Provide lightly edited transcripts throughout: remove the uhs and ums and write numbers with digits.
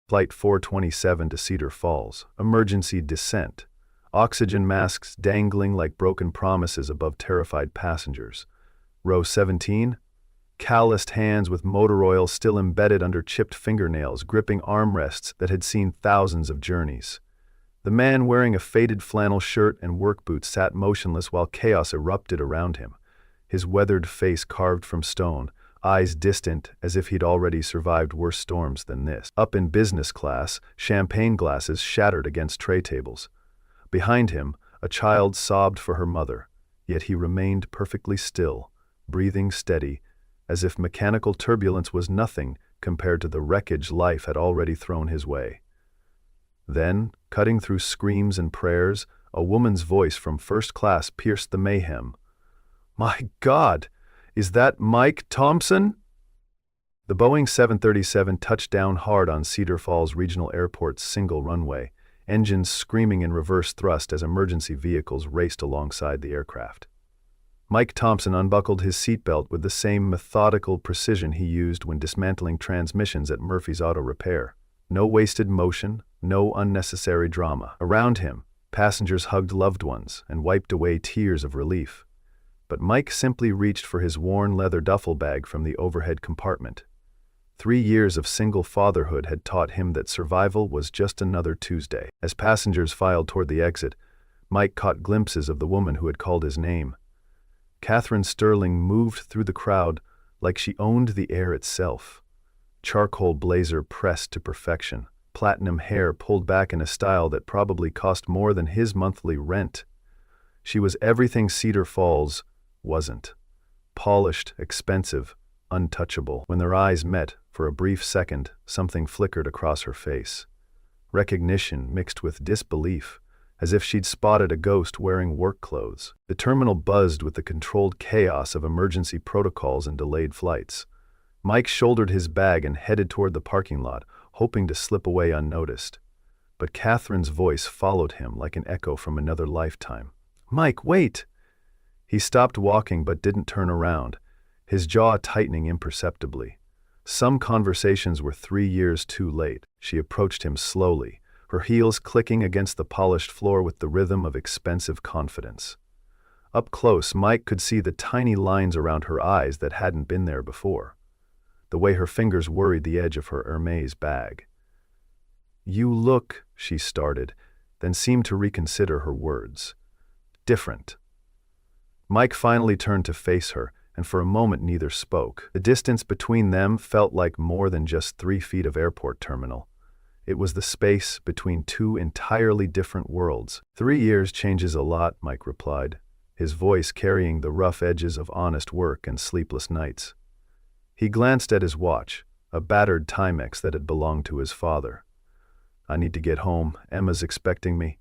Flight 427 to Cedar Falls. Emergency descent. Oxygen masks dangling like broken promises above terrified passengers. Row 17. Calloused hands with motor oil still embedded under chipped fingernails gripping armrests that had seen thousands of journeys. The man wearing a faded flannel shirt and work boots sat motionless while chaos erupted around him, his weathered face carved from stone, eyes distant as if he'd already survived worse storms than this. Up in business class, champagne glasses shattered against tray tables. Behind him, a child sobbed for her mother, yet he remained perfectly still, breathing steady, as if mechanical turbulence was nothing compared to the wreckage life had already thrown his way. Then, cutting through screams and prayers, a woman's voice from first class pierced the mayhem. "My God! Is that Mike Thompson?" The Boeing 737 touched down hard on Cedar Falls Regional Airport's single runway, engines screaming in reverse thrust as emergency vehicles raced alongside the aircraft. Mike Thompson unbuckled his seatbelt with the same methodical precision he used when dismantling transmissions at Murphy's Auto Repair. No wasted motion, no unnecessary drama. Around him, passengers hugged loved ones and wiped away tears of relief. But Mike simply reached for his worn leather duffel bag from the overhead compartment. 3 years of single fatherhood had taught him that survival was just another Tuesday. As passengers filed toward the exit, Mike caught glimpses of the woman who had called his name. Catherine Sterling moved through the crowd like she owned the air itself. Charcoal blazer pressed to perfection, platinum hair pulled back in a style that probably cost more than his monthly rent. She was everything Cedar Falls wasn't. Polished, expensive, untouchable. When their eyes met, for a brief second, something flickered across her face. Recognition mixed with disbelief, as if she'd spotted a ghost wearing work clothes. The terminal buzzed with the controlled chaos of emergency protocols and delayed flights. Mike shouldered his bag and headed toward the parking lot, hoping to slip away unnoticed. But Catherine's voice followed him like an echo from another lifetime. "Mike, wait!" He stopped walking but didn't turn around, his jaw tightening imperceptibly. Some conversations were 3 years too late. She approached him slowly, her heels clicking against the polished floor with the rhythm of expensive confidence. Up close, Mike could see the tiny lines around her eyes that hadn't been there before, the way her fingers worried the edge of her Hermes bag. "You look," she started, then seemed to reconsider her words. "Different." Mike finally turned to face her, and for a moment neither spoke. The distance between them felt like more than just 3 feet of airport terminal. It was the space between 2 entirely different worlds. 3 years changes a lot, Mike replied, his voice carrying the rough edges of honest work and sleepless nights. He glanced at his watch, a battered Timex that had belonged to his father. "I need to get home. Emma's expecting me."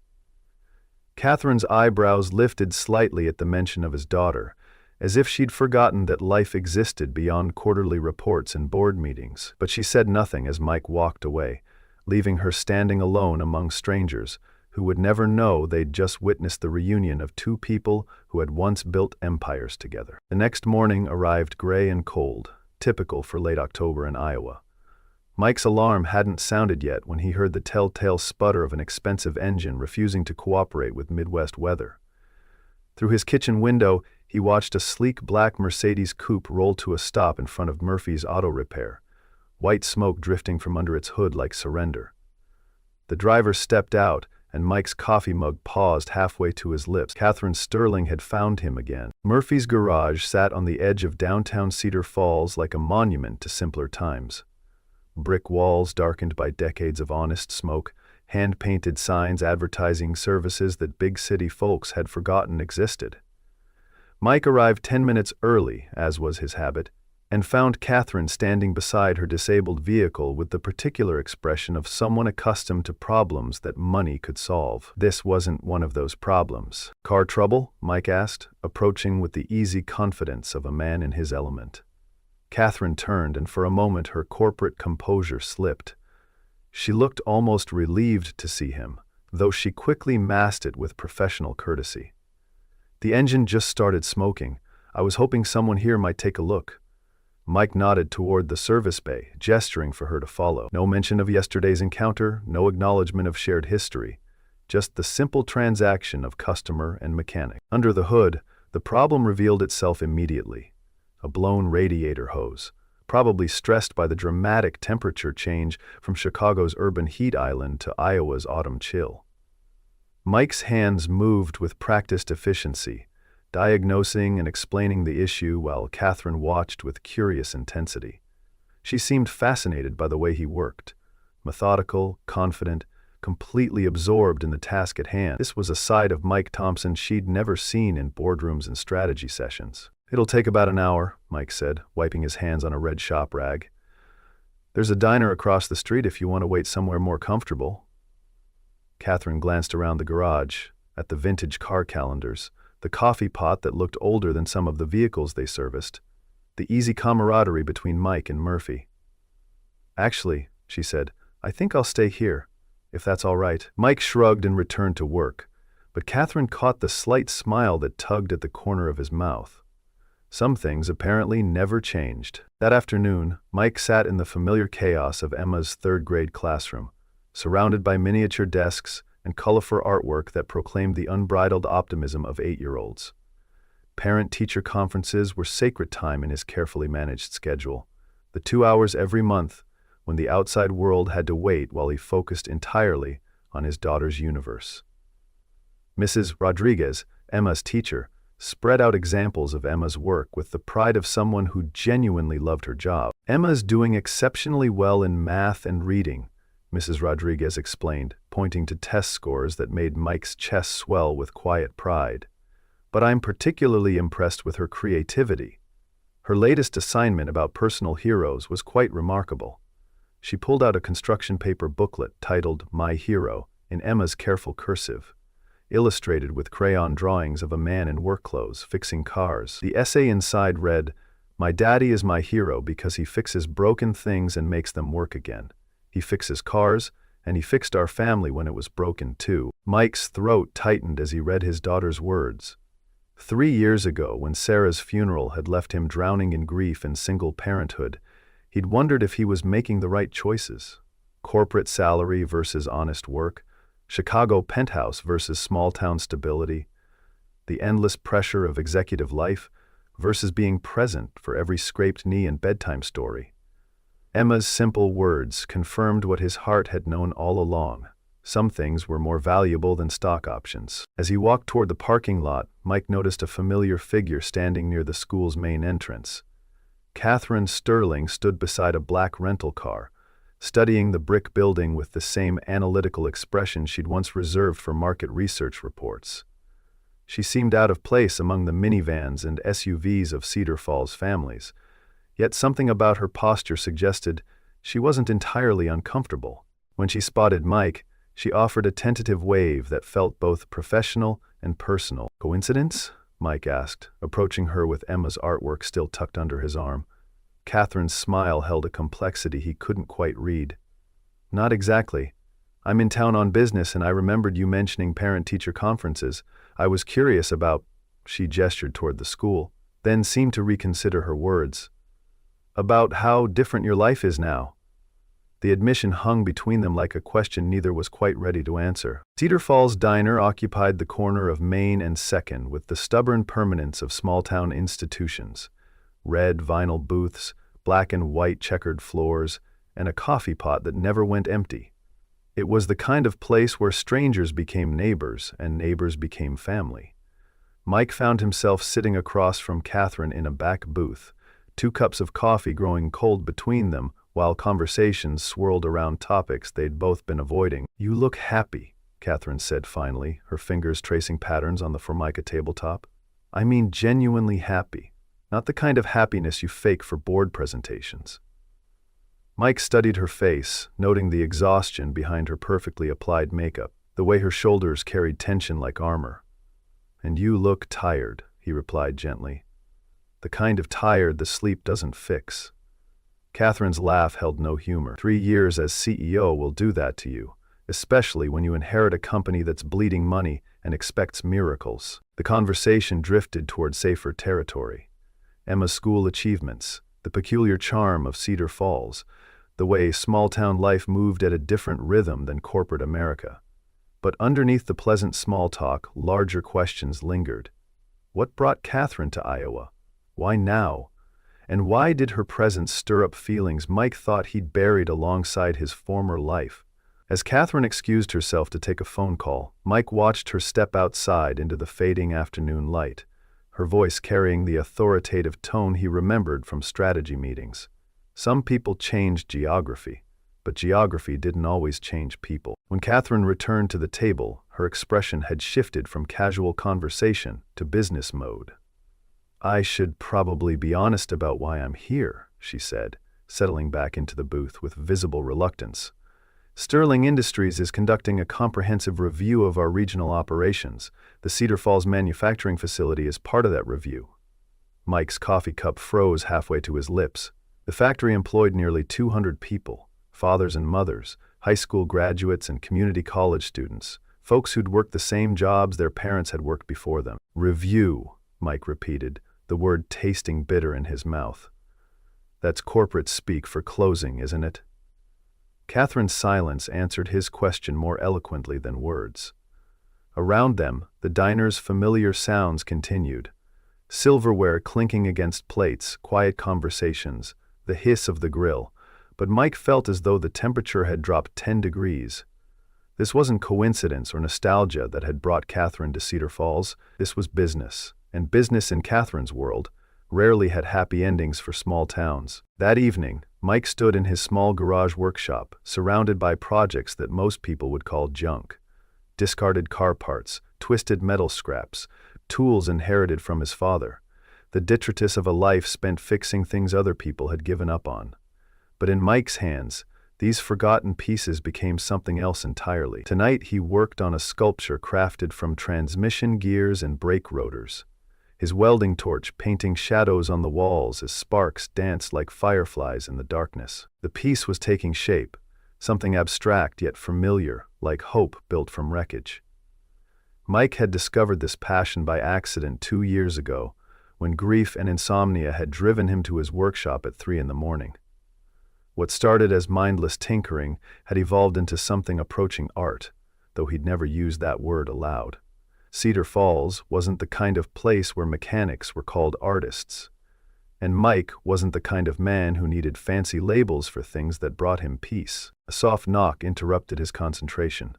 Catherine's eyebrows lifted slightly at the mention of his daughter, as if she'd forgotten that life existed beyond quarterly reports and board meetings. But she said nothing as Mike walked away, leaving her standing alone among strangers who would never know they'd just witnessed the reunion of 2 people who had once built empires together. The next morning arrived gray and cold, typical for late October in Iowa. Mike's alarm hadn't sounded yet when he heard the telltale sputter of an expensive engine refusing to cooperate with Midwest weather. Through his kitchen window, he watched a sleek black Mercedes coupe roll to a stop in front of Murphy's Auto Repair, white smoke drifting from under its hood like surrender. The driver stepped out, and Mike's coffee mug paused halfway to his lips. Catherine Sterling had found him again. Murphy's garage sat on the edge of downtown Cedar Falls like a monument to simpler times. Brick walls darkened by decades of honest smoke, hand-painted signs advertising services that big city folks had forgotten existed. Mike arrived 10 minutes early, as was his habit, and found Catherine standing beside her disabled vehicle with the particular expression of someone accustomed to problems that money could solve. This wasn't one of those problems. "Car trouble?" Mike asked, approaching with the easy confidence of a man in his element. Catherine turned, and for a moment her corporate composure slipped. She looked almost relieved to see him, though she quickly masked it with professional courtesy. "The engine just started smoking. I was hoping someone here might take a look." Mike nodded toward the service bay, gesturing for her to follow. No mention of yesterday's encounter, no acknowledgement of shared history, just the simple transaction of customer and mechanic. Under the hood, the problem revealed itself immediately. A blown radiator hose, probably stressed by the dramatic temperature change from Chicago's urban heat island to Iowa's autumn chill. Mike's hands moved with practiced efficiency, diagnosing and explaining the issue while Catherine watched with curious intensity. She seemed fascinated by the way he worked, methodical, confident, completely absorbed in the task at hand. This was a side of Mike Thompson she'd never seen in boardrooms and strategy sessions. "It'll take about an hour," Mike said, wiping his hands on a red shop rag. "There's a diner across the street if you want to wait somewhere more comfortable." Catherine glanced around the garage, at the vintage car calendars, the coffee pot that looked older than some of the vehicles they serviced, the easy camaraderie between Mike and Murphy. "Actually," she said, "I think I'll stay here, if that's all right." Mike shrugged and returned to work, but Catherine caught the slight smile that tugged at the corner of his mouth. Some things apparently never changed. That afternoon, Mike sat in the familiar chaos of Emma's third-grade classroom, surrounded by miniature desks and colorful artwork that proclaimed the unbridled optimism of 8-year-olds. Parent-teacher conferences were sacred time in his carefully managed schedule, the 2 hours every month when the outside world had to wait while he focused entirely on his daughter's universe. Mrs. Rodriguez, Emma's teacher, spread out examples of Emma's work with the pride of someone who genuinely loved her job. "Emma's doing exceptionally well in math and reading," Mrs. Rodriguez explained, pointing to test scores that made Mike's chest swell with quiet pride. "But I'm particularly impressed with her creativity. Her latest assignment about personal heroes was quite remarkable." She pulled out a construction paper booklet titled My Hero in Emma's careful cursive, illustrated with crayon drawings of a man in work clothes fixing cars. The essay inside read, "My daddy is my hero because he fixes broken things and makes them work again. He fixes cars, and he fixed our family when it was broken too." Mike's throat tightened as he read his daughter's words. 3 years ago, when Sarah's funeral had left him drowning in grief and single parenthood, he'd wondered if he was making the right choices. Corporate salary versus honest work, Chicago penthouse versus small-town stability, the endless pressure of executive life versus being present for every scraped knee and bedtime story. Emma's simple words confirmed what his heart had known all along. Some things were more valuable than stock options. As he walked toward the parking lot, Mike noticed a familiar figure standing near the school's main entrance. Catherine Sterling stood beside a black rental car, studying the brick building with the same analytical expression she'd once reserved for market research reports. She seemed out of place among the minivans and SUVs of Cedar Falls families, yet something about her posture suggested she wasn't entirely uncomfortable. When she spotted Mike, she offered a tentative wave that felt both professional and personal. "Coincidence?" Mike asked, approaching her with Emma's artwork still tucked under his arm. Catherine's smile held a complexity he couldn't quite read. "Not exactly. I'm in town on business and I remembered you mentioning parent-teacher conferences. I was curious about—" She gestured toward the school, then seemed to reconsider her words. "About how different your life is now." The admission hung between them like a question neither was quite ready to answer. Cedar Falls Diner occupied the corner of Main and 2nd with the stubborn permanence of small-town institutions. Red vinyl booths, black and white checkered floors, and a coffee pot that never went empty. It was the kind of place where strangers became neighbors and neighbors became family. Mike found himself sitting across from Catherine in a back booth, 2 cups of coffee growing cold between them while conversations swirled around topics they'd both been avoiding. "You look happy," Catherine said finally, her fingers tracing patterns on the Formica tabletop. "I mean genuinely happy, not the kind of happiness you fake for board presentations." Mike studied her face, noting the exhaustion behind her perfectly applied makeup, the way her shoulders carried tension like armor. "And you look tired," he replied gently. "The kind of tired the sleep doesn't fix." Catherine's laugh held no humor. 3 years as CEO will do that to you, especially when you inherit a company that's bleeding money and expects miracles. The conversation drifted toward safer territory. Emma's school achievements, the peculiar charm of Cedar Falls, the way small-town life moved at a different rhythm than corporate America. But underneath the pleasant small talk, larger questions lingered. What brought Catherine to Iowa? Why now? And why did her presence stir up feelings Mike thought he'd buried alongside his former life? As Catherine excused herself to take a phone call, Mike watched her step outside into the fading afternoon light, her voice carrying the authoritative tone he remembered from strategy meetings. Some people changed geography, but geography didn't always change people. When Catherine returned to the table, her expression had shifted from casual conversation to business mode. "I should probably be honest about why I'm here," she said, settling back into the booth with visible reluctance. "Sterling Industries is conducting a comprehensive review of our regional operations. The Cedar Falls manufacturing facility is part of that review." Mike's coffee cup froze halfway to his lips. The factory employed nearly 200 people, fathers and mothers, high school graduates and community college students, folks who'd worked the same jobs their parents had worked before them. "Review," Mike repeated, the word tasting bitter in his mouth. "That's corporate speak for closing, isn't it?" Catherine's silence answered his question more eloquently than words. Around them, the diner's familiar sounds continued. Silverware clinking against plates, quiet conversations, the hiss of the grill, but Mike felt as though the temperature had dropped 10 degrees. This wasn't coincidence or nostalgia that had brought Catherine to Cedar Falls. This was business, and business in Catherine's world rarely had happy endings for small towns. That evening, Mike stood in his small garage workshop, surrounded by projects that most people would call junk. Discarded car parts, twisted metal scraps, tools inherited from his father, the detritus of a life spent fixing things other people had given up on. But in Mike's hands, these forgotten pieces became something else entirely. Tonight he worked on a sculpture crafted from transmission gears and brake rotors, his welding torch painting shadows on the walls as sparks danced like fireflies in the darkness. The piece was taking shape, something abstract yet familiar, like hope built from wreckage. Mike had discovered this passion by accident 2 years ago, when grief and insomnia had driven him to his workshop at 3 a.m. What started as mindless tinkering had evolved into something approaching art, though he'd never used that word aloud. Cedar Falls wasn't the kind of place where mechanics were called artists, and Mike wasn't the kind of man who needed fancy labels for things that brought him peace. A soft knock interrupted his concentration.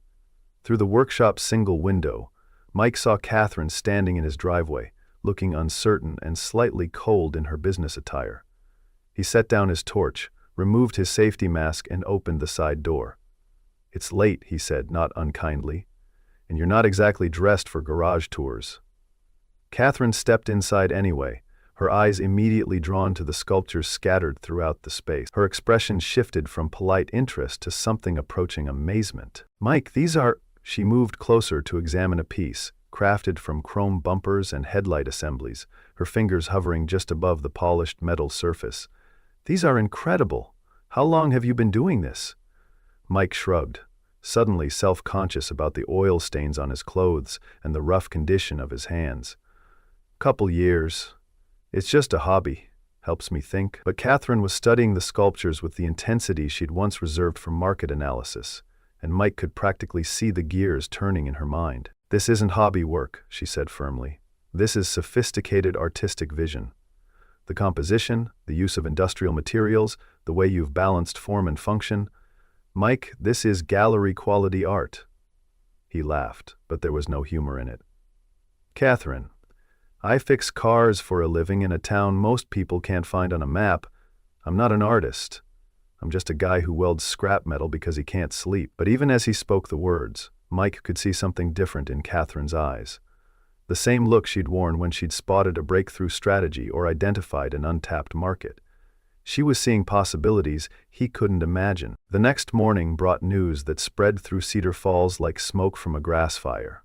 Through the workshop's single window, Mike saw Catherine standing in his driveway, looking uncertain and slightly cold in her business attire. He set down his torch, removed his safety mask, and opened the side door. "It's late," he said, not unkindly, "and you're not exactly dressed for garage tours." Catherine stepped inside anyway, her eyes immediately drawn to the sculptures scattered throughout the space. Her expression shifted from polite interest to something approaching amazement. "Mike, these are—" She moved closer to examine a piece, crafted from chrome bumpers and headlight assemblies, her fingers hovering just above the polished metal surface. "These are incredible. How long have you been doing this?" Mike shrugged, suddenly self-conscious about the oil stains on his clothes and the rough condition of his hands. "Couple years. It's just a hobby. Helps me think." But Catherine was studying the sculptures with the intensity she'd once reserved for market analysis, and Mike could practically see the gears turning in her mind. "This isn't hobby work," she said firmly. "This is sophisticated artistic vision. The composition, the use of industrial materials, the way you've balanced form and function. Mike, this is gallery-quality art." He laughed, but there was no humor in it. "Catherine, I fix cars for a living in a town most people can't find on a map. I'm not an artist. I'm just a guy who welds scrap metal because he can't sleep." But even as he spoke the words, Mike could see something different in Catherine's eyes. The same look she'd worn when she'd spotted a breakthrough strategy or identified an untapped market. She was seeing possibilities he couldn't imagine. The next morning brought news that spread through Cedar Falls like smoke from a grass fire.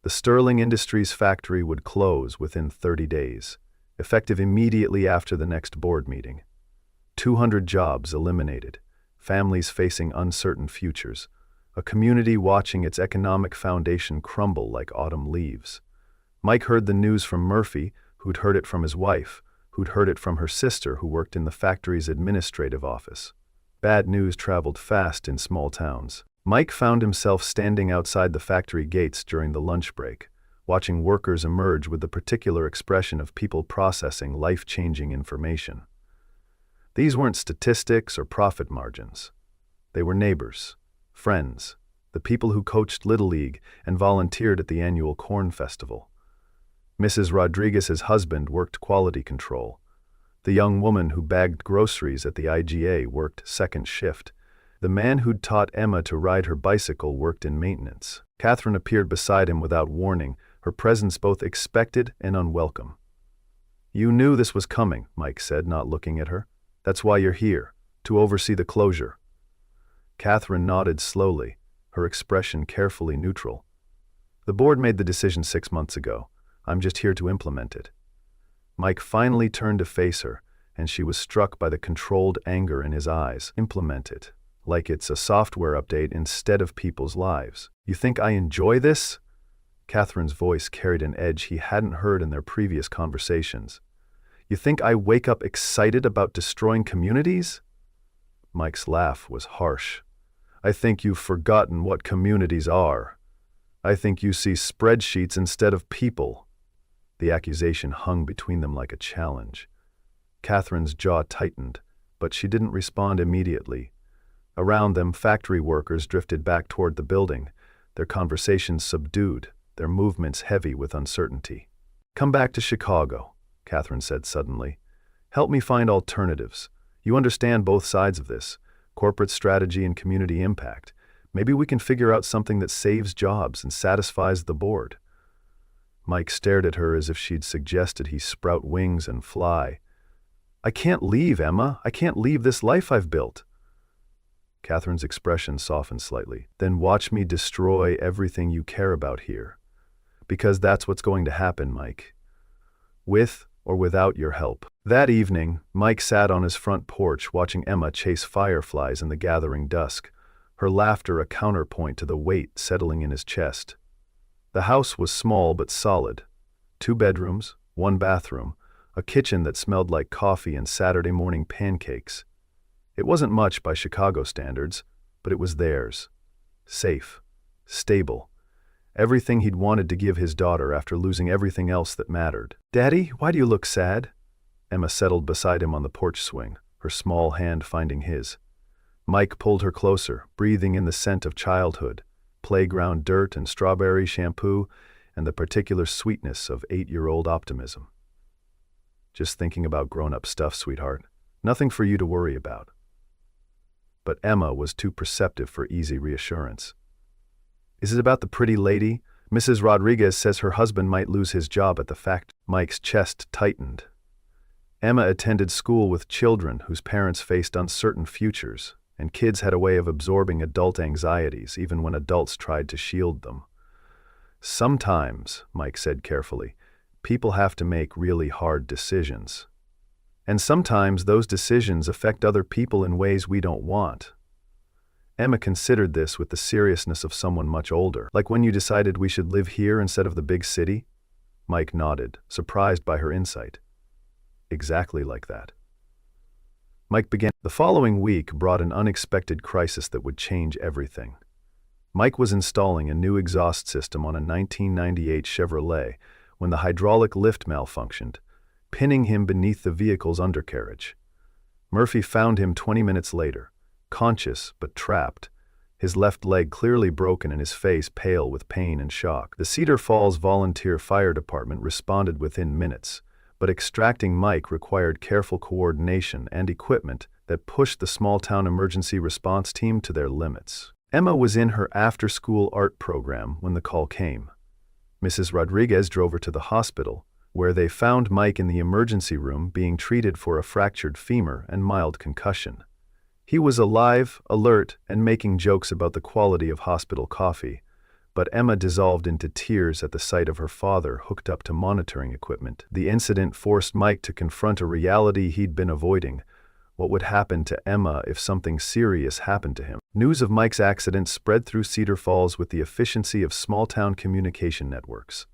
The Sterling Industries factory would close within 30 days, effective immediately after the next board meeting. 200 jobs eliminated, families facing uncertain futures, a community watching its economic foundation crumble like autumn leaves. Mike heard the news from Murphy, who'd heard it from his wife, who'd heard it from her sister who worked in the factory's administrative office. Bad news traveled fast in small towns. Mike found himself standing outside the factory gates during the lunch break, watching workers emerge with the particular expression of people processing life-changing information. These weren't statistics or profit margins. They were neighbors, friends, the people who coached Little League and volunteered at the annual corn festival. Mrs. Rodriguez's husband worked quality control. The young woman who bagged groceries at the IGA worked second shift. The man who'd taught Emma to ride her bicycle worked in maintenance. Catherine appeared beside him without warning, her presence both expected and unwelcome. "You knew this was coming," Mike said, not looking at her. "That's why you're here, to oversee the closure." Catherine nodded slowly, her expression carefully neutral. "The board made the decision 6 months ago. I'm just here to implement it." Mike finally turned to face her, and she was struck by the controlled anger in his eyes. "Implement it, like it's a software update instead of people's lives. You think I enjoy this?" Catherine's voice carried an edge he hadn't heard in their previous conversations. "You think I wake up excited about destroying communities?" Mike's laugh was harsh. "I think you've forgotten what communities are. I think you see spreadsheets instead of people." The accusation hung between them like a challenge. Catherine's jaw tightened, but she didn't respond immediately. Around them, factory workers drifted back toward the building, their conversations subdued, their movements heavy with uncertainty. "Come back to Chicago," Catherine said suddenly. "Help me find alternatives. You understand both sides of this, corporate strategy and community impact. Maybe we can figure out something that saves jobs and satisfies the board." Mike stared at her as if she'd suggested he sprout wings and fly. "I can't leave, Emma. I can't leave this life I've built." Catherine's expression softened slightly. "Then watch me destroy everything you care about here. Because that's what's going to happen, Mike. With or without your help." That evening, Mike sat on his front porch watching Emma chase fireflies in the gathering dusk, her laughter a counterpoint to the weight settling in his chest. The house was small but solid. 2 bedrooms, 1 bathroom, a kitchen that smelled like coffee and Saturday morning pancakes. It wasn't much by Chicago standards, but it was theirs. Safe, stable, everything he'd wanted to give his daughter after losing everything else that mattered. "Daddy, why do you look sad?" Emma settled beside him on the porch swing, her small hand finding his. Mike pulled her closer, breathing in the scent of childhood, playground dirt and strawberry shampoo, and the particular sweetness of 8-year-old optimism. "Just thinking about grown-up stuff, sweetheart. Nothing for you to worry about." But Emma was too perceptive for easy reassurance. "Is it about the pretty lady? Mrs. Rodriguez says her husband might lose his job at the factory." Mike's chest tightened. Emma attended school with children whose parents faced uncertain futures, and kids had a way of absorbing adult anxieties even when adults tried to shield them. "Sometimes," Mike said carefully, "people have to make really hard decisions. And sometimes those decisions affect other people in ways we don't want." Emma considered this with the seriousness of someone much older. "Like when you decided we should live here instead of the big city?" Mike nodded, surprised by her insight. "Exactly like that." Mike began. The following week brought an unexpected crisis that would change everything. Mike was installing a new exhaust system on a 1998 Chevrolet when the hydraulic lift malfunctioned, pinning him beneath the vehicle's undercarriage. Murphy found him 20 minutes later, conscious but trapped, his left leg clearly broken and his face pale with pain and shock. The Cedar Falls Volunteer Fire Department responded within minutes, but extracting Mike required careful coordination and equipment that pushed the small-town emergency response team to their limits. Emma was in her after-school art program when the call came. Mrs. Rodriguez drove her to the hospital, where they found Mike in the emergency room being treated for a fractured femur and mild concussion. He was alive, alert, and making jokes about the quality of hospital coffee, but Emma dissolved into tears at the sight of her father hooked up to monitoring equipment. The incident forced Mike to confront a reality he'd been avoiding. What would happen to Emma if something serious happened to him? News of Mike's accident spread through Cedar Falls with the efficiency of small-town communication networks.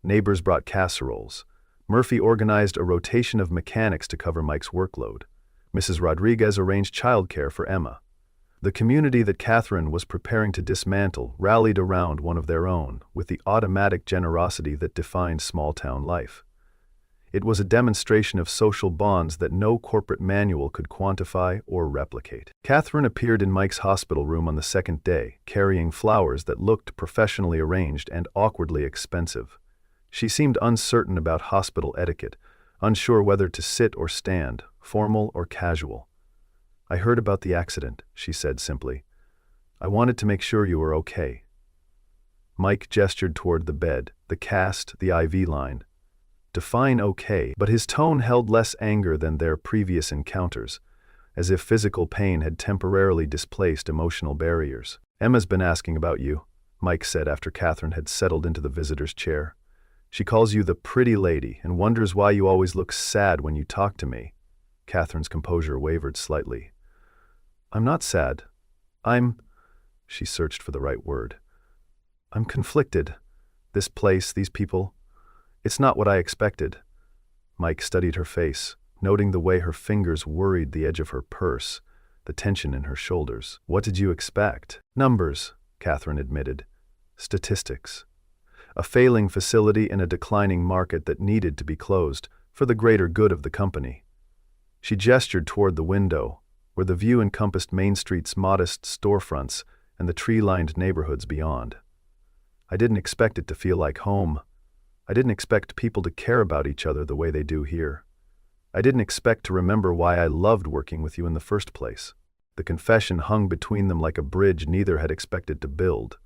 Neighbors brought casseroles. Murphy organized a rotation of mechanics to cover Mike's workload. Mrs. Rodriguez arranged childcare for Emma. The community that Catherine was preparing to dismantle rallied around one of their own with the automatic generosity that defined small-town life. It was a demonstration of social bonds that no corporate manual could quantify or replicate. Catherine appeared in Mike's hospital room on the second day, carrying flowers that looked professionally arranged and awkwardly expensive. She seemed uncertain about hospital etiquette, unsure whether to sit or stand, formal or casual. "I heard about the accident," she said simply. "I wanted to make sure you were okay." Mike gestured toward the bed, the cast, the IV line. Define okay, but his tone held less anger than their previous encounters, as if physical pain had temporarily displaced emotional barriers. "Emma's been asking about you," Mike said after Catherine had settled into the visitor's chair. "She calls you the pretty lady and wonders why you always look sad when you talk to me." Catherine's composure wavered slightly. "I'm not sad. She searched for the right word. "I'm conflicted. This place, these people, it's not what I expected." Mike studied her face, noting the way her fingers worried the edge of her purse, the tension in her shoulders. "What did you expect?" "Numbers," Catherine admitted. "Statistics. A failing facility in a declining market that needed to be closed for the greater good of the company." She gestured toward the window, where the view encompassed Main Street's modest storefronts and the tree-lined neighborhoods beyond. "I didn't expect it to feel like home. I didn't expect people to care about each other the way they do here. I didn't expect to remember why I loved working with you in the first place." The confession hung between them like a bridge neither had expected to build.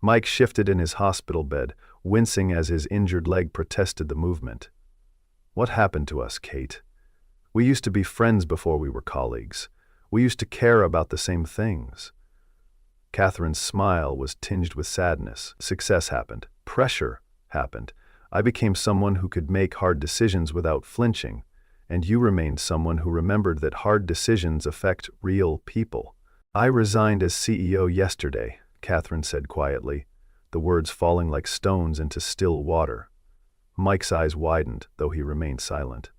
Mike shifted in his hospital bed, wincing as his injured leg protested the movement. "What happened to us, Kate? We used to be friends before we were colleagues. We used to care about the same things." Catherine's smile was tinged with sadness. "Success happened. Pressure happened. I became someone who could make hard decisions without flinching, and you remained someone who remembered that hard decisions affect real people." "I resigned as CEO yesterday," Catherine said quietly, the words falling like stones into still water. Mike's eyes widened, though he remained silent.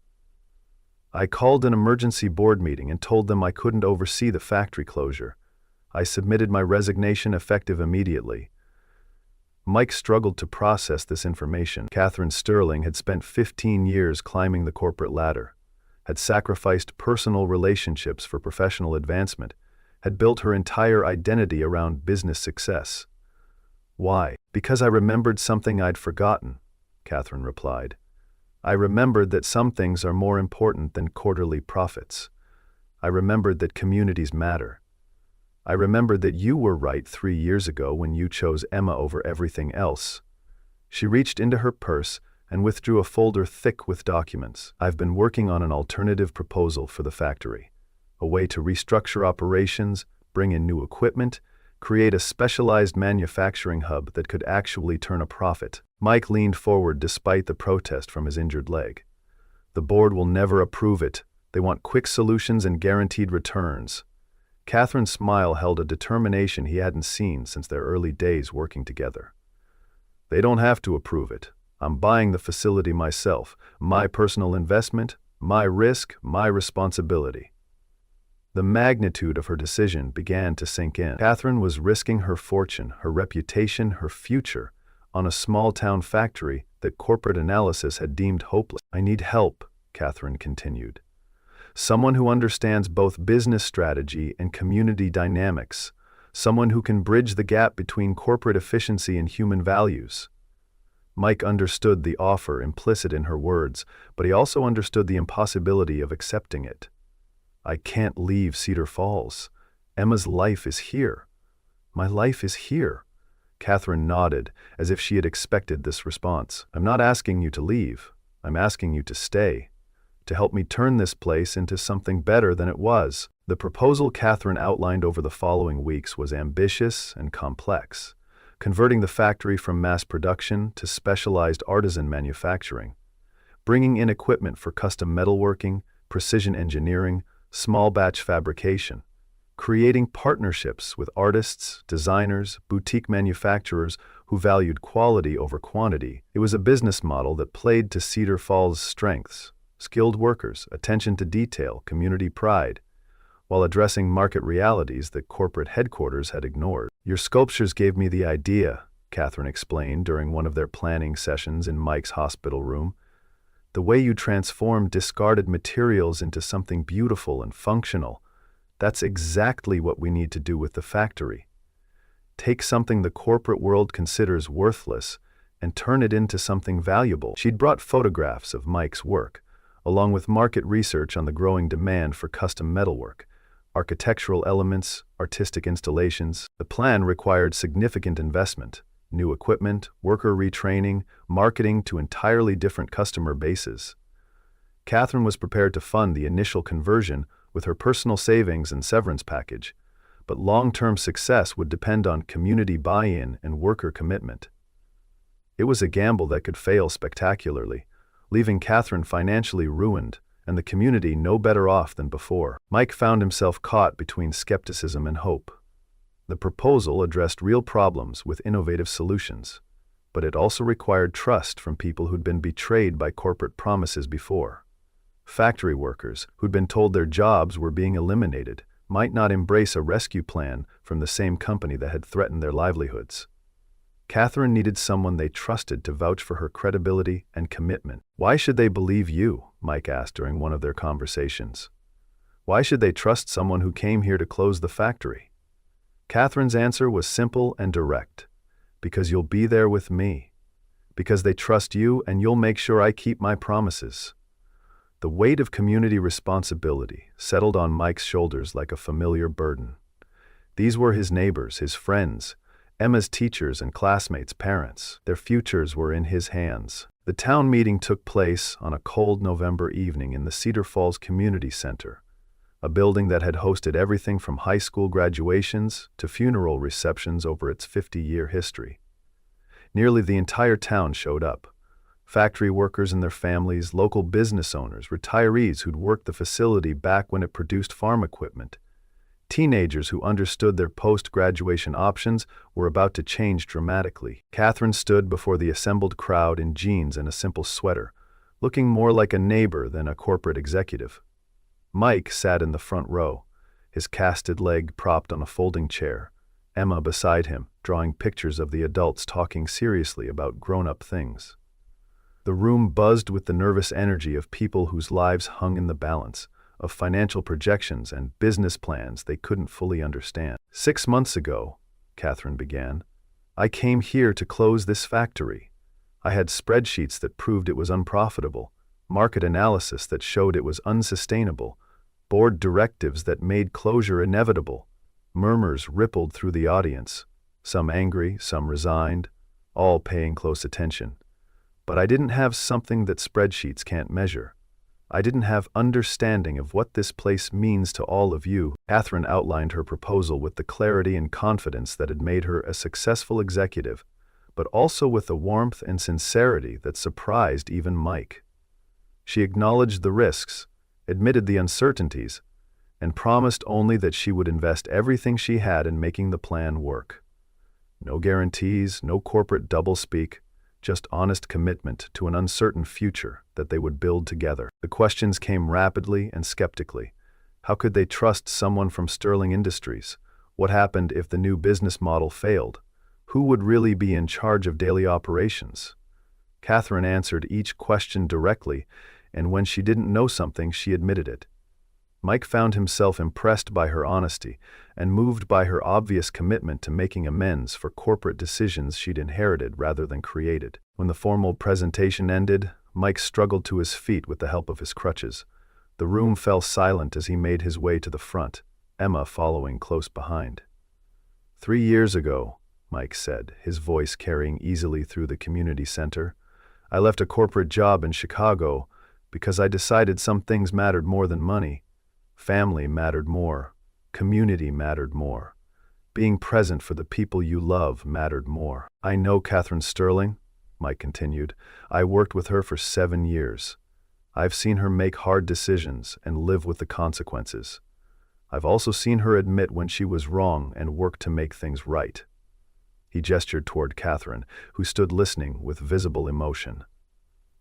"I called an emergency board meeting and told them I couldn't oversee the factory closure. I submitted my resignation effective immediately." Mike struggled to process this information. Catherine Sterling had spent 15 years climbing the corporate ladder, had sacrificed personal relationships for professional advancement, had built her entire identity around business success. "Why?" "Because I remembered something I'd forgotten," Catherine replied. "I remembered that some things are more important than quarterly profits. I remembered that communities matter. I remembered that you were right 3 years ago when you chose Emma over everything else." She reached into her purse and withdrew a folder thick with documents. "I've been working on an alternative proposal for the factory. A way to restructure operations, bring in new equipment, create a specialized manufacturing hub that could actually turn a profit." Mike leaned forward despite the protest from his injured leg. "The board will never approve it. They want quick solutions and guaranteed returns." Catherine's smile held a determination he hadn't seen since their early days working together. "They don't have to approve it. I'm buying the facility myself. My personal investment, my risk, my responsibility." The magnitude of her decision began to sink in. Catherine was risking her fortune, her reputation, her future, on a small-town factory that corporate analysis had deemed hopeless. "I need help," Catherine continued. "Someone who understands both business strategy and community dynamics. Someone who can bridge the gap between corporate efficiency and human values." Mike understood the offer implicit in her words, but he also understood the impossibility of accepting it. "I can't leave Cedar Falls. Emma's life is here. My life is here." Catherine nodded, as if she had expected this response. "I'm not asking you to leave. I'm asking you to stay, to help me turn this place into something better than it was." The proposal Catherine outlined over the following weeks was ambitious and complex, converting the factory from mass production to specialized artisan manufacturing, bringing in equipment for custom metalworking, precision engineering, small batch fabrication, creating partnerships with artists, designers, boutique manufacturers who valued quality over quantity. It was a business model that played to Cedar Falls' strengths: skilled workers, attention to detail, community pride, while addressing market realities that corporate headquarters had ignored. "Your sculptures gave me the idea," Catherine explained during one of their planning sessions in Mike's hospital room. "The way you transform discarded materials into something beautiful and functional. That's exactly what we need to do with the factory. Take something the corporate world considers worthless and turn it into something valuable." She'd brought photographs of Mike's work, along with market research on the growing demand for custom metalwork, architectural elements, artistic installations. The plan required significant investment: new equipment, worker retraining, marketing to entirely different customer bases. Catherine was prepared to fund the initial conversion with her personal savings and severance package, but long-term success would depend on community buy-in and worker commitment. It was a gamble that could fail spectacularly, leaving Catherine financially ruined and the community no better off than before. Mike found himself caught between skepticism and hope. The proposal addressed real problems with innovative solutions, but it also required trust from people who'd been betrayed by corporate promises before. Factory workers, who'd been told their jobs were being eliminated, might not embrace a rescue plan from the same company that had threatened their livelihoods. Catherine needed someone they trusted to vouch for her credibility and commitment. "Why should they believe you?" Mike asked during one of their conversations. "Why should they trust someone who came here to close the factory?" Catherine's answer was simple and direct: "Because you'll be there with me. Because they trust you and you'll make sure I keep my promises." The weight of community responsibility settled on Mike's shoulders like a familiar burden. These were his neighbors, his friends, Emma's teachers and classmates' parents. Their futures were in his hands. The town meeting took place on a cold November evening in the Cedar Falls Community Center, a building that had hosted everything from high school graduations to funeral receptions over its 50-year history. Nearly the entire town showed up: factory workers and their families, local business owners, retirees who'd worked the facility back when it produced farm equipment. Teenagers who understood their post-graduation options were about to change dramatically. Catherine stood before the assembled crowd in jeans and a simple sweater, looking more like a neighbor than a corporate executive. Mike sat in the front row, his casted leg propped on a folding chair, Emma beside him, drawing pictures of the adults talking seriously about grown-up things. The room buzzed with the nervous energy of people whose lives hung in the balance, of financial projections and business plans they couldn't fully understand. "6 months ago," Catherine began, "I came here to close this factory. I had spreadsheets that proved it was unprofitable, market analysis that showed it was unsustainable, board directives that made closure inevitable." Murmurs rippled through the audience, some angry, some resigned, all paying close attention. "But I didn't have something that spreadsheets can't measure. I didn't have understanding of what this place means to all of you." Catherine outlined her proposal with the clarity and confidence that had made her a successful executive, but also with a warmth and sincerity that surprised even Mike. She acknowledged the risks, admitted the uncertainties, and promised only that she would invest everything she had in making the plan work. No guarantees, no corporate doublespeak, just honest commitment to an uncertain future that they would build together. The questions came rapidly and skeptically. How could they trust someone from Sterling Industries? What happened if the new business model failed? Who would really be in charge of daily operations? Catherine answered each question directly, and when she didn't know something, she admitted it. Mike found himself impressed by her honesty and moved by her obvious commitment to making amends for corporate decisions she'd inherited rather than created. When the formal presentation ended, Mike struggled to his feet with the help of his crutches. The room fell silent as he made his way to the front, Emma following close behind. 3 years ago, Mike said, his voice carrying easily through the community center, "I left a corporate job in Chicago because I decided some things mattered more than money. Family mattered more. Community mattered more. Being present for the people you love mattered more. I know Catherine Sterling," Mike continued. "I worked with her for 7 years. I've seen her make hard decisions and live with the consequences. I've also seen her admit when she was wrong and work to make things right." He gestured toward Catherine, who stood listening with visible emotion.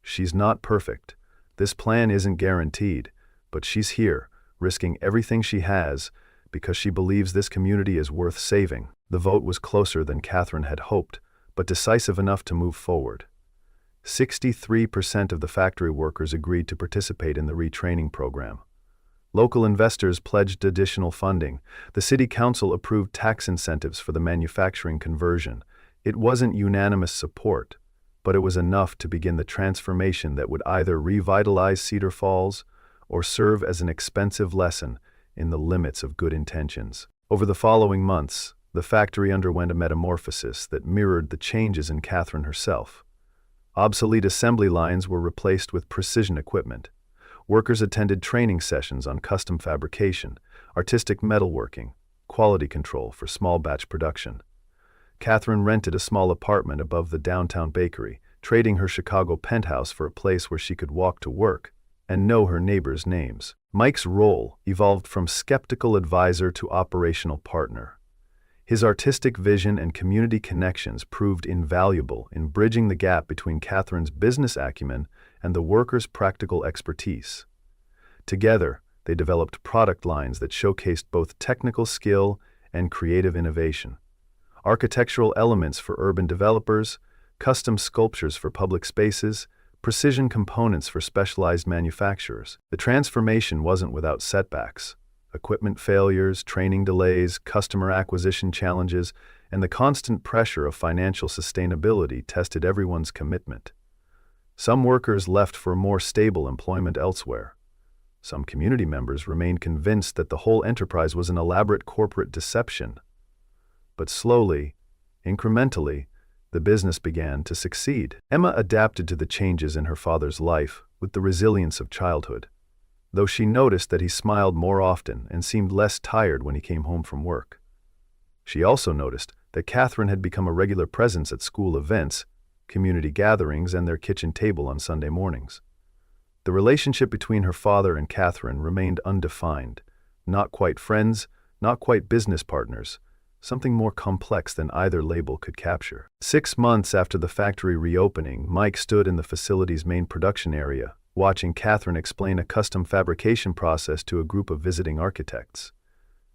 "She's not perfect. This plan isn't guaranteed, but she's here, risking everything she has, because she believes this community is worth saving." The vote was closer than Catherine had hoped, but decisive enough to move forward. 63% of the factory workers agreed to participate in the retraining program. Local investors pledged additional funding. The city council approved tax incentives for the manufacturing conversion. It wasn't unanimous support, but it was enough to begin the transformation that would either revitalize Cedar Falls or serve as an expensive lesson in the limits of good intentions. Over the following months, the factory underwent a metamorphosis that mirrored the changes in Catherine herself. Obsolete assembly lines were replaced with precision equipment. Workers attended training sessions on custom fabrication, artistic metalworking, quality control for small batch production. Catherine rented a small apartment above the downtown bakery, trading her Chicago penthouse for a place where she could walk to work and know her neighbors' names. Mike's role evolved from skeptical advisor to operational partner. His artistic vision and community connections proved invaluable in bridging the gap between Catherine's business acumen and the workers' practical expertise. Together, they developed product lines that showcased both technical skill and creative innovation. Architectural elements for urban developers, custom sculptures for public spaces, precision components for specialized manufacturers. The transformation wasn't without setbacks. Equipment failures, training delays, customer acquisition challenges, and the constant pressure of financial sustainability tested everyone's commitment. Some workers left for more stable employment elsewhere. Some community members remained convinced that the whole enterprise was an elaborate corporate deception. But slowly, incrementally, the business began to succeed. Emma adapted to the changes in her father's life with the resilience of childhood, though she noticed that he smiled more often and seemed less tired when he came home from work. She also noticed that Catherine had become a regular presence at school events, community gatherings, and their kitchen table on Sunday mornings. The relationship between her father and Catherine remained undefined, not quite friends, not quite business partners, something more complex than either label could capture. 6 months after the factory reopening, Mike stood in the facility's main production area, watching Catherine explain a custom fabrication process to a group of visiting architects.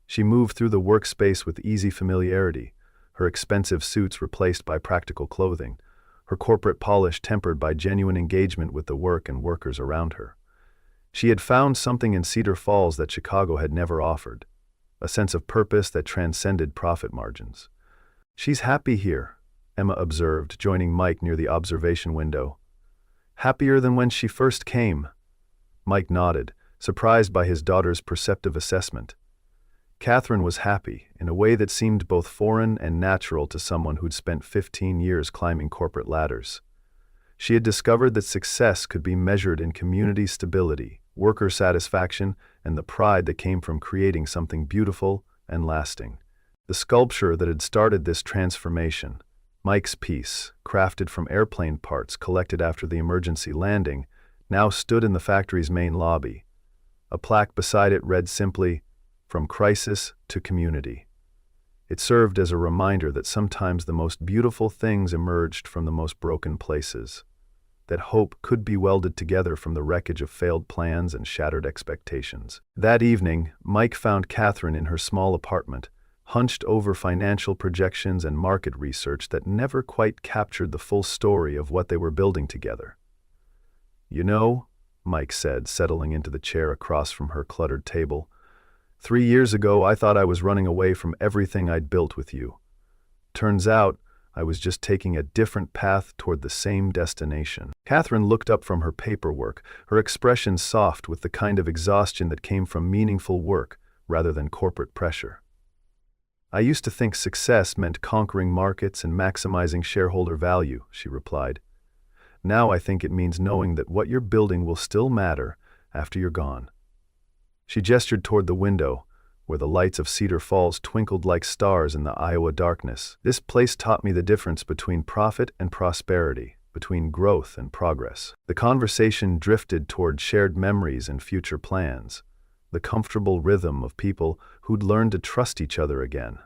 She moved through the workspace with easy familiarity, her expensive suits replaced by practical clothing, her corporate polish tempered by genuine engagement with the work and workers around her. She had found something in Cedar Falls that Chicago had never offered, a sense of purpose that transcended profit margins. "She's happy here," Emma observed, joining Mike near the observation window. "Happier than when she first came." Mike nodded, surprised by his daughter's perceptive assessment. Catherine was happy, in a way that seemed both foreign and natural to someone who'd spent 15 years climbing corporate ladders. She had discovered that success could be measured in community stability, worker satisfaction, and the pride that came from creating something beautiful and lasting. The sculpture that had started this transformation, Mike's piece, crafted from airplane parts collected after the emergency landing, now stood in the factory's main lobby. A plaque beside it read simply, "From crisis to community." It served as a reminder that sometimes the most beautiful things emerged from the most broken places, that hope could be welded together from the wreckage of failed plans and shattered expectations. That evening, Mike found Catherine in her small apartment, hunched over financial projections and market research that never quite captured the full story of what they were building together. "You know," Mike said, settling into the chair across from her cluttered table, 3 years ago I thought I was running away from everything I'd built with you. Turns out, I was just taking a different path toward the same destination." Catherine looked up from her paperwork, her expression soft with the kind of exhaustion that came from meaningful work rather than corporate pressure. "I used to think success meant conquering markets and maximizing shareholder value," she replied. "Now I think it means knowing that what you're building will still matter after you're gone." She gestured toward the window, where the lights of Cedar Falls twinkled like stars in the Iowa darkness. "This place taught me the difference between profit and prosperity, between growth and progress." The conversation drifted toward shared memories and future plans. the comfortable rhythm of people who'd learned to trust each other again.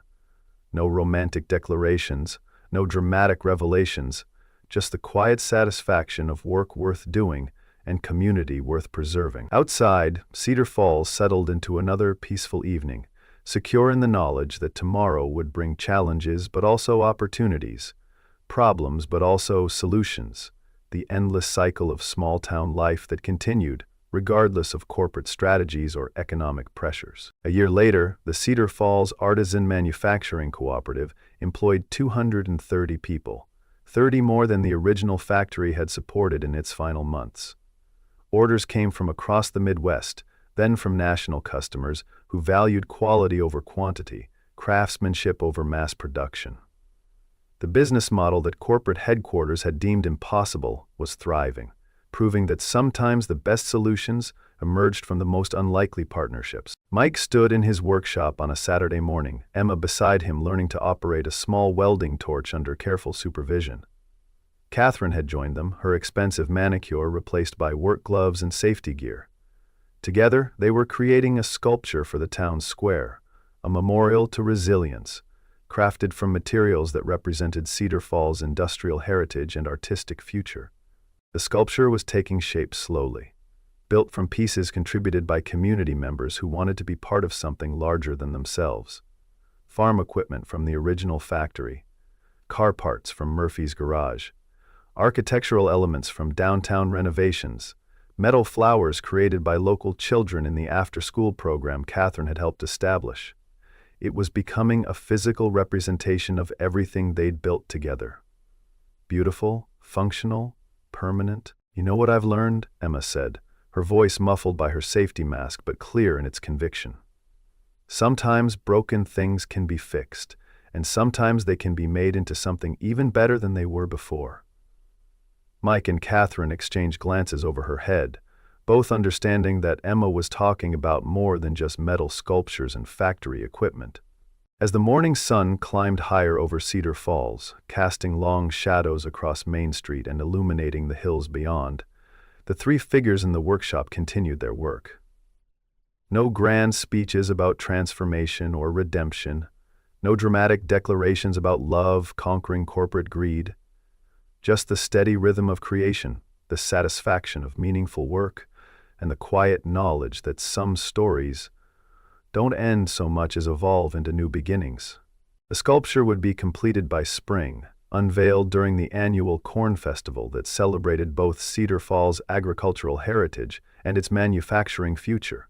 No romantic declarations, no dramatic revelations, just the quiet satisfaction of work worth doing and community worth preserving. Outside, Cedar Falls settled into another peaceful evening, secure in the knowledge that tomorrow would bring challenges but also opportunities, problems but also solutions, the endless cycle of small-town life that continued, regardless of corporate strategies or economic pressures. A year later, the Cedar Falls Artisan Manufacturing Cooperative employed 230 people, 30 more than the original factory had supported in its final months. Orders came from across the Midwest, then from national customers who valued quality over quantity, craftsmanship over mass production. The business model that corporate headquarters had deemed impossible was thriving, proving that sometimes the best solutions emerged from the most unlikely partnerships. Mike stood in his workshop on a Saturday morning, Emma beside him learning to operate a small welding torch under careful supervision. Catherine had joined them, her expensive manicure replaced by work gloves and safety gear. Together, they were creating a sculpture for the town square, a memorial to resilience, crafted from materials that represented Cedar Falls' industrial heritage and artistic future. The sculpture was taking shape slowly, built from pieces contributed by community members who wanted to be part of something larger than themselves. Farm equipment from the original factory, car parts from Murphy's garage, architectural elements from downtown renovations, metal flowers created by local children in the after-school program Catherine had helped establish. It was becoming a physical representation of everything they'd built together. Beautiful, functional, permanent. "You know what I've learned?" Emma said, her voice muffled by her safety mask but clear in its conviction. "Sometimes broken things can be fixed, and sometimes they can be made into something even better than they were before." Mike and Catherine exchanged glances over her head, both understanding that Emma was talking about more than just metal sculptures and factory equipment. As the morning sun climbed higher over Cedar Falls, casting long shadows across Main Street and illuminating the hills beyond, the three figures in the workshop continued their work. No grand speeches about transformation or redemption, no dramatic declarations about love conquering corporate greed, just the steady rhythm of creation, the satisfaction of meaningful work, and the quiet knowledge that some stories don't end so much as evolve into new beginnings. The sculpture would be completed by spring, unveiled during the annual Corn Festival that celebrated both Cedar Falls' agricultural heritage and its manufacturing future.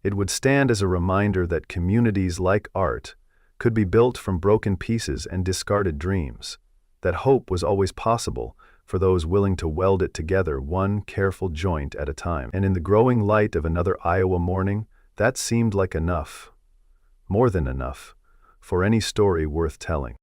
It would stand as a reminder that communities like art could be built from broken pieces and discarded dreams, that hope was always possible for those willing to weld it together one careful joint at a time. And in the growing light of another Iowa morning, that seemed like enough, more than enough, for any story worth telling.